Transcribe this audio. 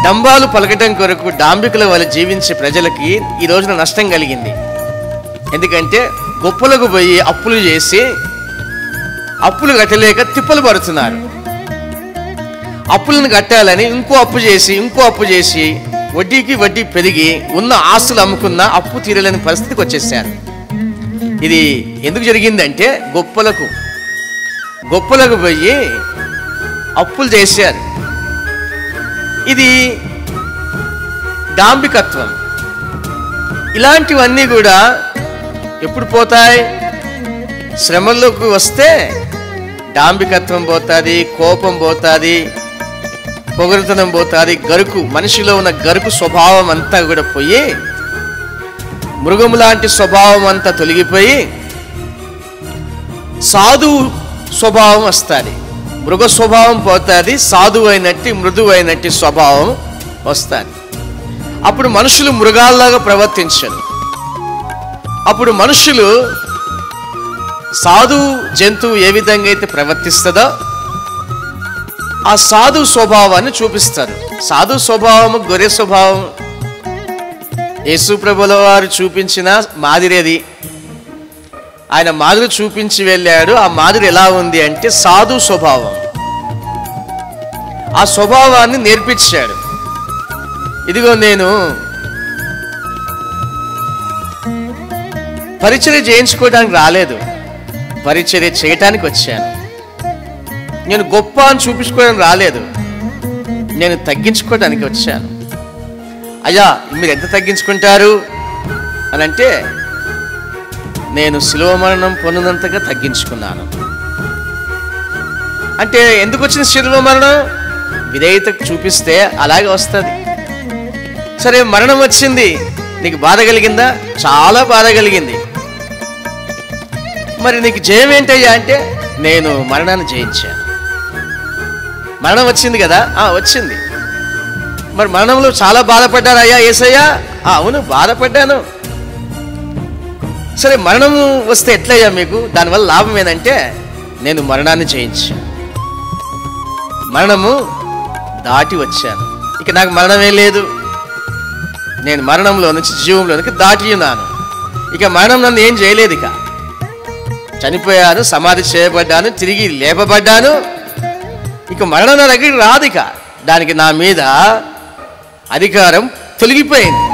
డంబాలు పలకటం కొరకు డాంబికుల వల్ల జీవించే ప్రజలకి ఈ రోజున నష్టం కలిగింది. ఎందుకంటే గొప్పలకు పోయి అప్పులు చేసి అప్పులు కట్టలేక తిప్పలు పడుతున్నారు. అప్పులను కట్టాలని ఇంకో అప్పు చేసి వడ్డీకి వడ్డీ పెరిగి ఉన్న ఆస్తులు అమ్ముకున్న అప్పు తీరలేని పరిస్థితికి వచ్చేసారు. ఇది ఎందుకు జరిగిందంటే గొప్పలకు పోయి అప్పులు చేశారు. ఇది డాంబికత్వం. ఇలాంటివన్నీ కూడా ఎప్పుడు పోతాయి? శ్రమల్లోకి వస్తే డాంబికత్వం పోతుంది, కోపం పోతుంది, పొగరుతనం పోతుంది, మనిషిలో ఉన్న గరుకు స్వభావం అంతా కూడా పోయి మృగము లాంటి స్వభావం అంతా తొలగిపోయి సాధువు స్వభావం వస్తుంది. మృగ స్వభావం పోతుంది, సాధువు అయినట్టు మృదువైనట్టు స్వభావం వస్తుంది. అప్పుడు మనుషులు మృగాల్లాగా ప్రవర్తించరు. అప్పుడు మనుషులు సాధు జంతువు ఏ విధంగా అయితే ప్రవర్తిస్తుందో ఆ సాధు స్వభావాన్ని చూపిస్తారు. సాధు స్వభావము గొర్రె స్వభావం. యేసు ప్రభుల వారు చూపించిన మాదిరేది. ఆయన మాదిరి చూపించి వెళ్ళాడు. ఆ మాదిరి ఎలా ఉంది అంటే సాధు స్వభావం. ఆ స్వభావాన్ని నేర్పించాడు. ఇదిగో నేను పరిచర్య చేయించుకోవడానికి రాలేదు, పరిచర్య చేయటానికి వచ్చాను. నేను గొప్ప అని చూపించుకోవడానికి రాలేదు, నేను తగ్గించుకోవడానికి వచ్చాను. అయ్యా మీరు ఎంత తగ్గించుకుంటారు అని అంటే నేను శిలువ మరణం పొందినంతగా తగ్గించుకున్నాను. అంటే ఎందుకు వచ్చిన శిలువ మరణం? విధేయత చూపిస్తే అలాగే వస్తుంది. సరే మరణం వచ్చింది, నీకు బాధ కలిగిందా? చాలా బాధ కలిగింది. మరి నీకు జయం ఏంటయ్యా అంటే నేను మరణాన్ని జయించాను. మరణం వచ్చింది కదా? వచ్చింది. మరి మరణంలో చాలా బాధపడ్డారయ్యా యేసయ్యా? అవును బాధపడ్డాను. సరే మరణము వస్తే ఎట్లయ్యా మీకు? దానివల్ల లాభం ఏంటంటే నేను మరణాన్ని జయించాను, మరణము దాటి వచ్చాను. ఇక నాకు మరణమే లేదు, నేను మరణంలో నుంచి జీవంలోనికి దాటి ఉన్నాను. ఇక మరణం నన్ను ఏం చేయలేదు. ఇక చనిపోయాను, సమాధి చేయబడ్డాను, తిరిగి లేపబడ్డాను. ఇక మరణం నా దగ్గరికి రాదు. ఇక దానికి నా మీద అధికారం తొలగిపోయింది.